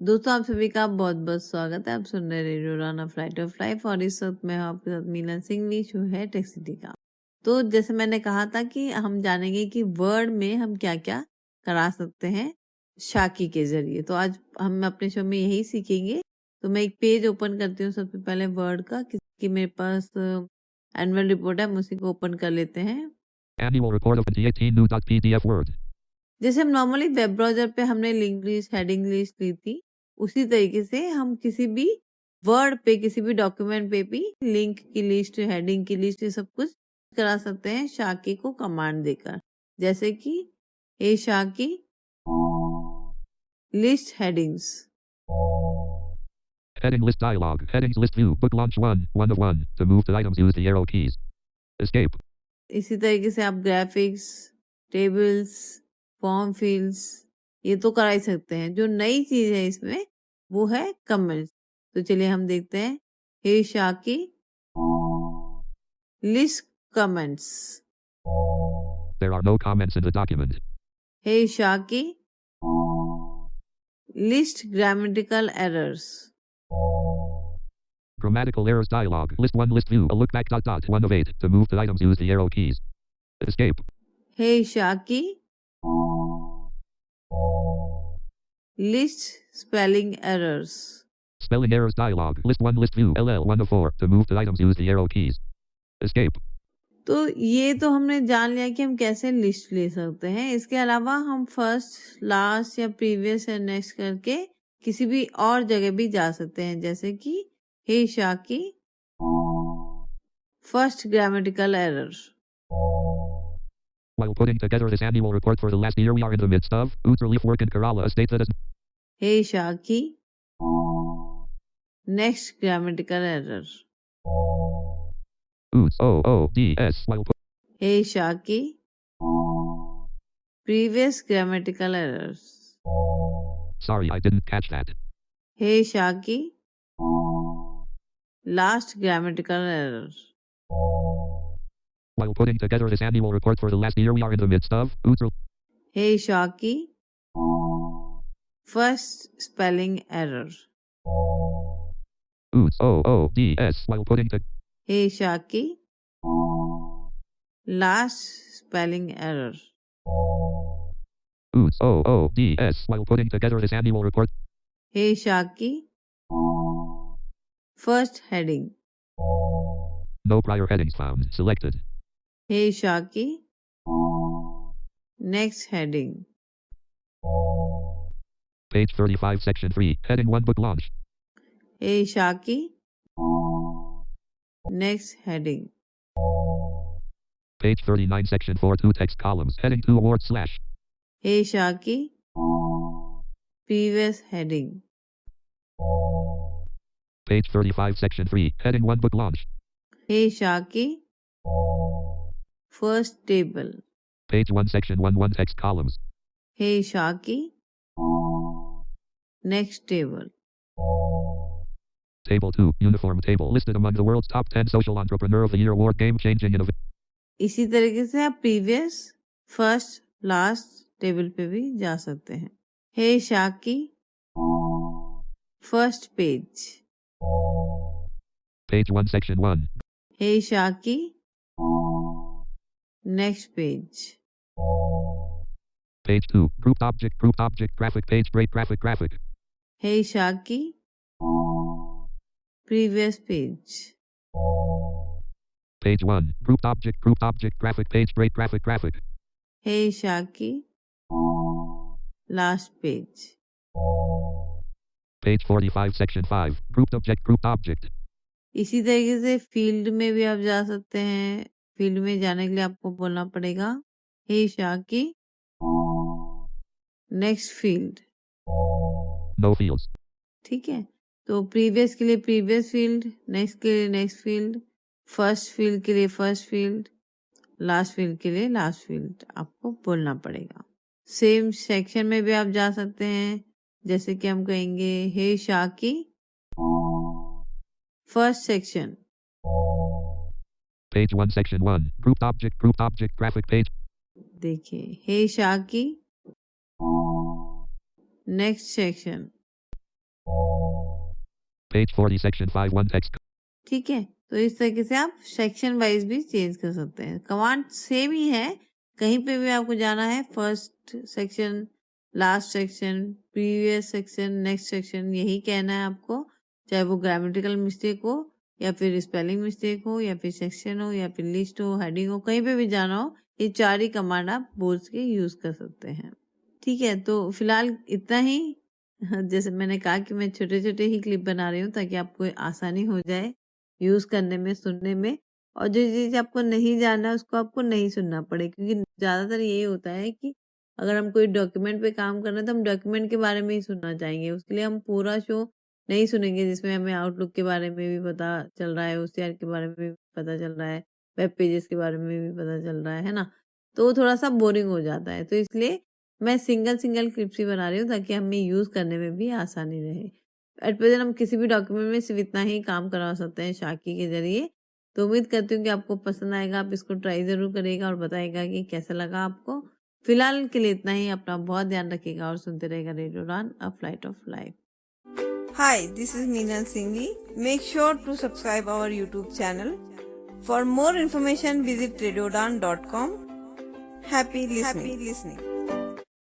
दोस्तों आप सभी का बहुत-बहुत स्वागत है। आप सुन रहे radio Ron flight of life और इस वक्त मैं हूँ आपके साथ मीनल सिंह जो है टेक सिटी का। तो जैसे मैंने कहा था कि हम जानेंगे कि वर्ड में हम क्या-क्या करा सकते हैं शाकी के ज़रिए। तो आज हम अपने शो में यही सीखेंगे। तो मैं एक पेज ओपन करती हूँ सबसे पहले वर्ड का कि मेरे पास एनुअल रिपोर्ट है, हम उसी को ओपन कर लेते हैं। Annual report of 2018 new.pdf Word. जैसे हम नॉर्मली वेब ब्राउज़र पे हमने लिंक लिस्ट, हेडिंग लिस्ट ली थी, उसी तरीके से हम किसी भी वर्ड पे, किसी भी डॉक्यूमेंट पे भी लिंक की लिस्ट, हेडिंग की लिस्ट ये सब कुछ करा सकते हैं शाकी को कमांड देकर। जैसे कि हे शाकी list headings. Heading list dialog. Headings list view. Book launch 1 of 1. To move to items use the arrow keys. Escape. इसी तरीके से आप ग्राफिक्स, टेबल्स, फॉर्म फील्ड्स ये तो करा ही सकते हैं। जो नई चीज है इसमें वो है कमेंट्स। तो चलिए हम देखते हैं हे शाकी list comments. There are no comments in the document. Hey शाकी list grammatical errors. Grammatical errors dialog. List 1 list view. A look back ... 1 of 8. To move to items use the arrow keys. Escape. Hey शाकी list spelling errors. Spelling errors dialog. List 1 list view. LL 1 of 4. To move to items use the arrow keys. Escape. तो ये तो हमने जान लिया कि हम कैसे लिस्ट ले सकते हैं। इसके अलावा हम फर्स्ट, लास्ट या प्रीवियस या नेक्स्ट करके किसी भी और जगह भी जा सकते हैं। जैसे कि हे शाकी first grammatical error. While putting together this annual report for the last year we are in the midst of, Uttar Leaf work in Kerala estate that is... hey शाकी next grammatical error. OODS. While put... hey शाकी previous grammatical errors. Sorry, I didn't catch that. Hey शाकी last grammatical error. While putting together this annual report for the last year we are in the midst of, Uttar... hey शाकी first spelling error. OODS. While putting to... hey शाकी last spelling error. OODS. While putting together this annual report... hey शाकी first heading. No prior headings found. Selected. Hey शाकी next heading. Page 35 section 3. Heading 1 book launch. Hey शाकी next heading. Page 39 section 4 2 text columns. Heading 2 award slash. Hey शाकी previous heading. Page 35 section 3. Heading 1 book launch. Hey शाकी first table. Page 1 section 1 1 text columns. Hey शाकी next table. Table 2. Uniform table listed among the world's top 10 social entrepreneur of the year award game changing innovation. इसी तरीके से आप previous, first, last table पे भी जा सकते हैं। हे शाकी first page. Page 1 section 1. Hey शाकी next page. Page 2. Grouped object graphic page break graphic. Hey शाकी previous page. Page 1. Grouped object graphic page break graphic. Hey शाकी last page. Page 45 section 5. Grouped object. इसी तरीके से field में भी आप जा सकते हैं। फील्ड में जाने के लिए आपको बोलना पड़ेगा हे शाकी नेक्स्ट फील्ड। No fields. ठीक है, तो प्रीवियस के लिए प्रीवियस फील्ड, नेक्स्ट के लिए नेक्स्ट फील्ड, फर्स्ट फील्ड के लिए फर्स्ट फील्ड, लास्ट फील्ड के लिए लास्ट फील्ड आपको बोलना पड़ेगा। सेम सेक्शन में भी आप जा सकते हैं। जैसे कि हम कहेंगे हे शाकी first section. Page 1 section 1. Grouped object graphic page. देखिए हे शाकी next section. Page 40 section 5 1 text. ठीक है, तो इस तरीके से आप सेक्शन वाइज भी चेंज कर सकते हैं। कमांड सेम ही है, कहीं पे भी आपको जाना है, first section, last section, previous section, next section, यही कहना है आपको, चाहे वो ग्रामेटिकल मिस्टेक हो या फिर स्पेलिंग मिस्टेक हो या फिर सेक्शन हो या फिर लिस्ट हो, हेडिंग हो, कहीं पे भी जाना हो, ये 4 ही कमांड आप बोल के यूज कर सकते हैं। ठीक है, तो फिलहाल इतना ही। जैसे मैंने कहा कि मैं छोटे छोटे ही क्लिप बना रही हूँ ताकि आपको आसानी हो जाए यूज करने में, सुनने में, और जो चीज आपको नहीं जानना है उसको आपको नहीं सुनना पड़े, क्योंकि ज्यादातर यही होता है कि अगर हम कोई डॉक्यूमेंट पे काम कर रहे हैं तो हम डॉक्यूमेंट के बारे में ही सुनना चाहेंगे, उसके लिए हम पूरा शो नहीं सुनेंगे जिसमें हमें आउटलुक के बारे में भी पता चल रहा है, OCR के बारे में भी पता चल रहा है, वेब पेजेस के बारे में भी पता चल रहा है ना, तो वो थोड़ा सा बोरिंग हो जाता है। तो इसलिए मैं सिंगल सिंगल क्लिप्स ही बना रही हूँ ताकि हमें यूज करने में भी आसानी रहे। एट प्रेजेंट हम किसी भी डॉक्यूमेंट में सिर्फ इतना ही काम करवा सकते हैं शाकी के जरिए। तो उम्मीद करती हूँ कि आपको पसंद आएगा, आप इसको ट्राई जरूर करिएगा और बताइएगा कि कैसा लगा आपको। फिलहाल के लिए इतना ही, अपना बहुत ध्यान रखिएगा और सुनते रहेगा रेडियो उड़ान, a flight of life. Hi, this is Meenal Singhi. Make sure to subscribe our YouTube channel. For more information, visit radioudan.com. Happy listening.